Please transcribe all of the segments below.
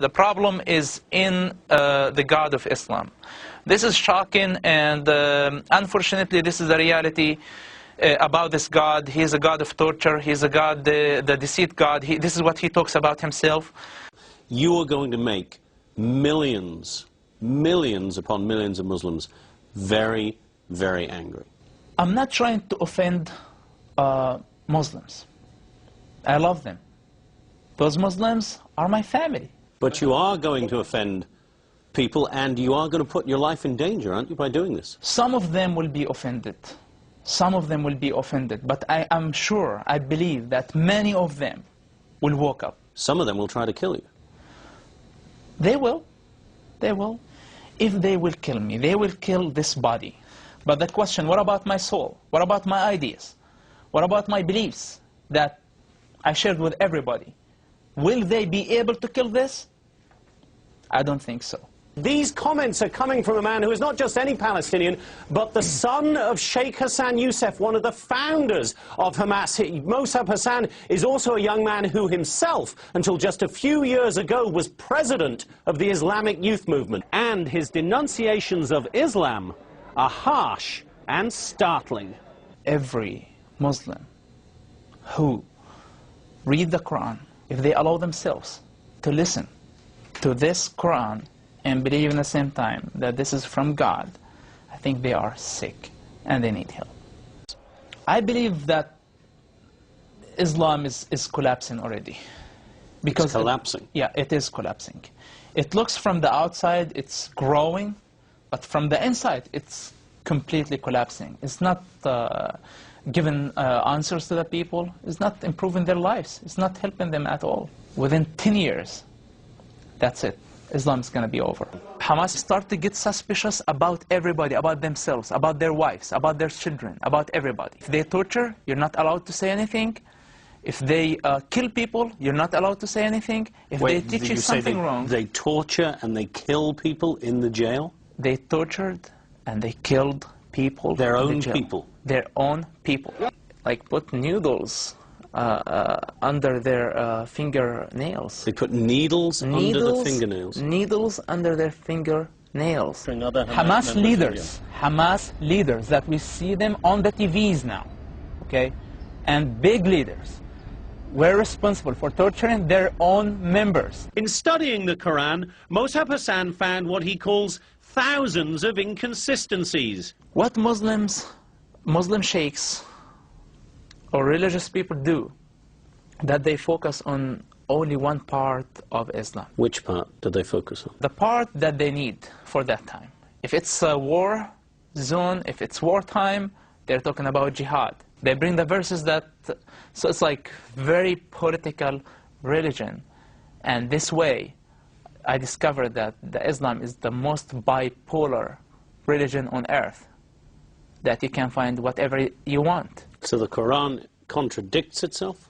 The problem is in the God of Islam. This is shocking, and unfortunately this is the reality about this God. He's a God of torture. He's a God, the deceit God. This is what he talks about himself. You are going to make millions, millions upon millions of Muslims very, very angry. I'm not trying to offend Muslims. I love them. Those Muslims are my family. But you are going to offend people, and you are going to put your life in danger, aren't you, by doing this? Some of them will be offended. Some of them will be offended. But I am sure, I believe that many of them will wake up. Some of them will try to kill you. They will. They will. If they will kill me, they will kill this body. But the question, what about my soul? What about my ideas? What about my beliefs that I shared with everybody? Will they be able to kill this? I don't think so. These comments are coming from a man who is not just any Palestinian, but the son of Sheikh Hassan Yousef, one of the founders of Hamas. Mosab Hassan is also a young man who himself, until just a few years ago, was president of the Islamic Youth Movement. And his denunciations of Islam are harsh and startling. Every Muslim who read the Quran, if they allow themselves to listen to this Quran and believe in the same time that this is from God, I think they are sick and they need help. I believe that Islam is collapsing already. Because it's collapsing? It is collapsing. It looks from the outside, it's growing, but from the inside, it's completely collapsing. It's not giving answers to the people. It's not improving their lives. It's not helping them at all. Within 10 years, that's it. Islam is going to be over. Hamas start to get suspicious about everybody, about themselves, about their wives, about their children, about everybody. If they torture, you're not allowed to say anything. If they kill people, you're not allowed to say anything. If they teach you something wrong... They torture and they kill people in the jail? They tortured and they killed people. Their own people? Their own people. Like put needles under their fingernails. They put needles under the fingernails? Needles under their fingernails. Hamas leaders that we see them on the TVs now, okay, and big leaders were responsible for torturing their own members. In studying the Quran, Mosab Hassan found what he calls thousands of inconsistencies. What Muslim sheikhs or religious people do, that they focus on only one part of Islam. Which part do they focus on? The part that they need for that time. If it's a war zone, if it's wartime, they're talking about jihad. They bring the verses that, so it's like very political religion. And this way, I discovered that the Islam is the most bipolar religion on earth, that you can find whatever you want. So the Quran contradicts itself?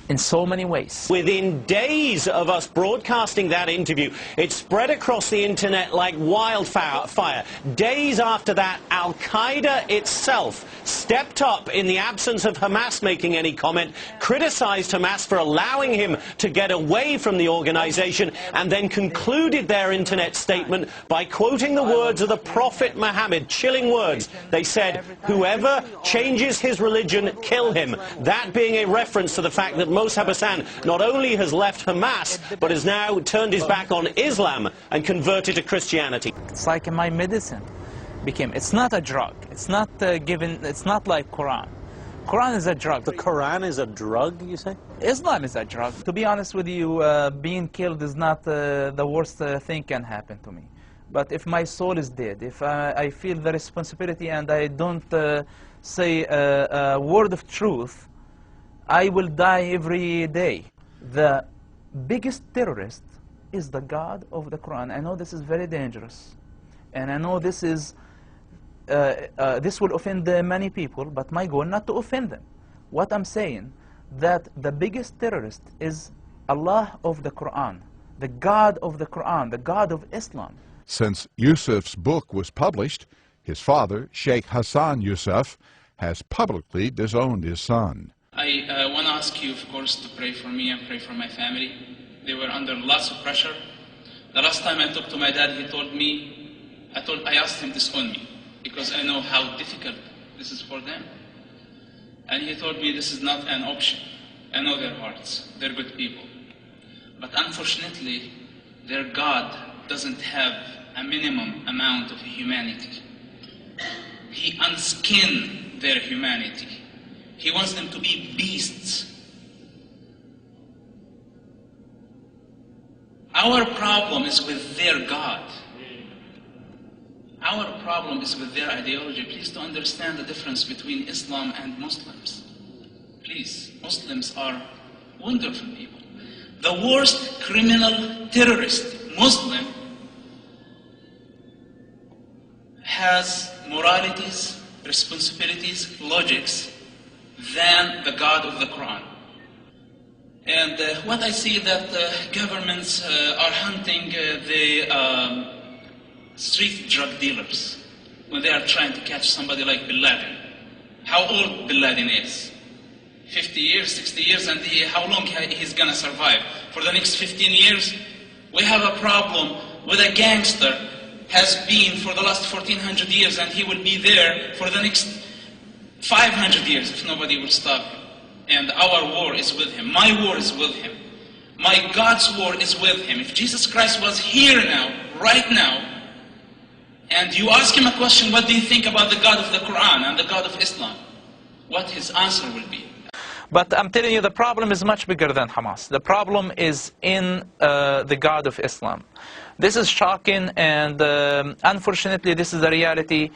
In so many ways. Within days of us broadcasting that interview, it spread across the internet like wildfire. Days after that, Al-Qaeda itself stepped up in the absence of Hamas making any comment, criticized Hamas for allowing him to get away from the organization, and then concluded their internet statement by quoting the words of the Prophet Muhammad, chilling words. They said, "Whoever changes his religion, kill him." That being a reference to the fact that Mosab Hassan not only has left Hamas, but has now turned his back on Islam and converted to Christianity. It's like my medicine became. It's not a drug. It's not it's not like Quran. Quran is a drug. The Quran is a drug, you say? Islam is a drug. To be honest with you, being killed is not the worst thing can happen to me. But if my soul is dead, if I feel the responsibility and I don't say a word of truth, I will die every day. The biggest terrorist is the God of the Quran. I know this is very dangerous, and I know this is this will offend many people, but my goal not to offend them. What I'm saying, that the biggest terrorist is Allah of the Quran, the God of the Quran, the God of Islam. Since Yousef's book was published, his father, Sheikh Hassan Yousef, has publicly disowned his son. I want to ask you, of course, to pray for me and pray for my family. They were under lots of pressure. The last time I talked to my dad, he told me, I asked him disown me, because I know how difficult this is for them. And he told me this is not an option. I know their hearts, they're good people. But unfortunately, their God doesn't have a minimum amount of humanity. He unskinned their humanity. He wants them to be beasts. Our problem is with their God. Our problem is with their ideology. Please to understand the difference between Islam and Muslims. Please, Muslims are wonderful people. The worst criminal terrorist Muslim has moralities, responsibilities, logics than the God of the Quran. And what I see that governments are hunting the street drug dealers when they are trying to catch somebody like Bin Laden. How old Bin Laden is? 50 years, 60 years, and how long he's gonna survive? For the next 15 years? We have a problem with a gangster has been for the last 1400 years, and he will be there for the next 500 years if nobody will stop him. And our war is with him. My war is with him. My God's war is with him. If Jesus Christ was here now, right now, and you ask him a question, what do you think about the God of the Quran and the God of Islam? What his answer will be. But I'm telling you, the problem is much bigger than Hamas. The problem is in the God of Islam. This is shocking, and unfortunately, this is the reality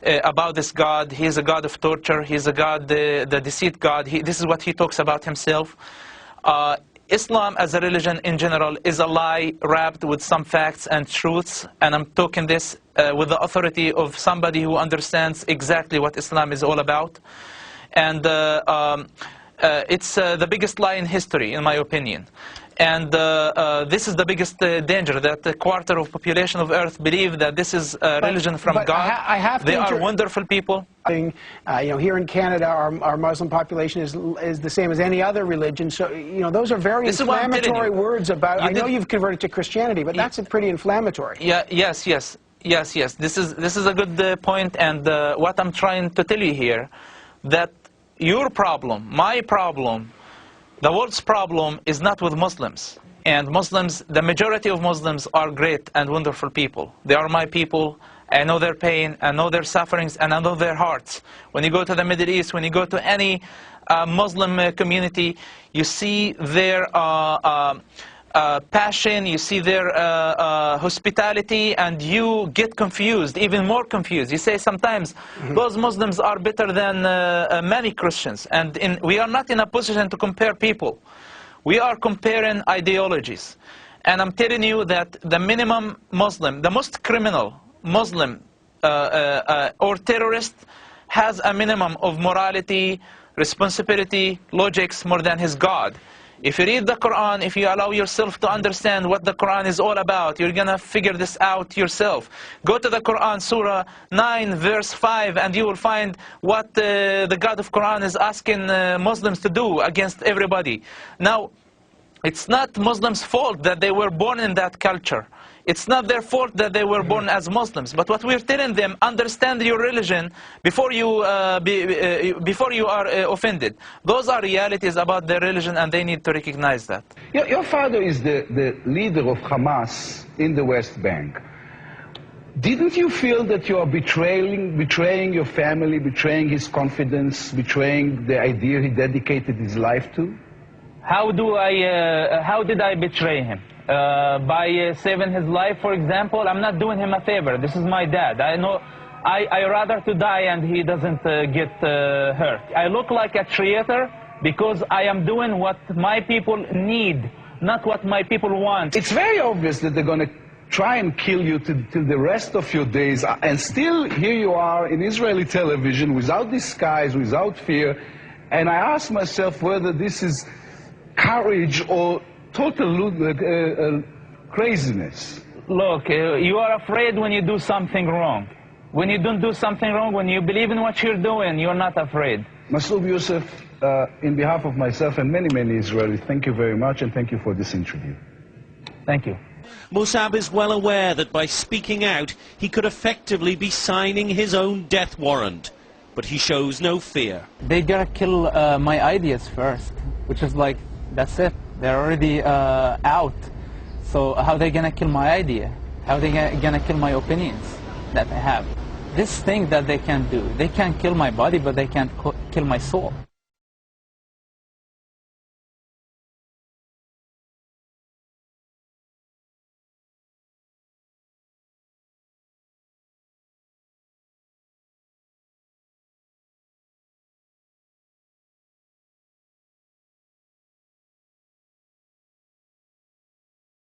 about this God. He is a God of torture. He is a God, the deceit God. This is what he talks about himself. Islam as a religion in general is a lie wrapped with some facts and truths, and I'm talking this with the authority of somebody who understands exactly what Islam is all about. And it's the biggest lie in history, in my opinion. And this is the biggest danger, that a quarter of population of Earth believe that this is a religion from God. They are wonderful people. You know, here in Canada, our Muslim population is the same as any other religion. So, you know, those are very inflammatory words about. I know you've converted to Christianity, but that's pretty inflammatory. Yeah. Yes. This is a good point, and what I'm trying to tell you here, that your problem, my problem, the world's problem is not with Muslims. And Muslims, the majority of Muslims are great and wonderful people. They are my people. I know their pain, I know their sufferings, and I know their hearts. When you go to the Middle East, when you go to any Muslim community, you see their passion, you see their hospitality, and you get confused, even more confused. You say sometimes, those Muslims are better than many Christians. And we are not in a position to compare people. We are comparing ideologies. And I'm telling you that the minimum Muslim, the most criminal Muslim or terrorist has a minimum of morality, responsibility, logics more than his God. If you read the Quran, if you allow yourself to understand what the Quran is all about, you're going to figure this out yourself. Go to the Quran, Surah 9, verse 5, and you will find what the God of Quran is asking Muslims to do against everybody. Now, it's not Muslims' fault that they were born in that culture. It's not their fault that they were born as Muslims. But what we're telling them, understand your religion before you are offended. Those are realities about their religion, and they need to recognize that. Your father is the leader of Hamas in the West Bank. Didn't you feel that you are betraying your family, betraying his confidence, betraying the idea he dedicated his life to? How did I betray him? By saving his life, for example? I'm not doing him a favor. This is my dad. I know I rather to die and he doesn't get hurt. I look like a traitor because I am doing what my people need, not what my people want. It's very obvious that they're going to try and kill you till the rest of your days, and still here you are in Israeli television without disguise, without fear. And I ask myself whether this is courage or total craziness. Look, you are afraid when you do something wrong. When you don't do something wrong, when you believe in what you're doing, you're not afraid. Mosab Yousef, in behalf of myself and many, many Israelis, thank you very much, and thank you for this interview. Thank you. Mosab is well aware that by speaking out, he could effectively be signing his own death warrant. But he shows no fear. They gotta kill my ideas first, which is like, that's it. They're already out. So how are they gonna kill my idea? How are they gonna kill my opinions that I have? This thing that they can do, they can kill my body, but they can't kill my soul.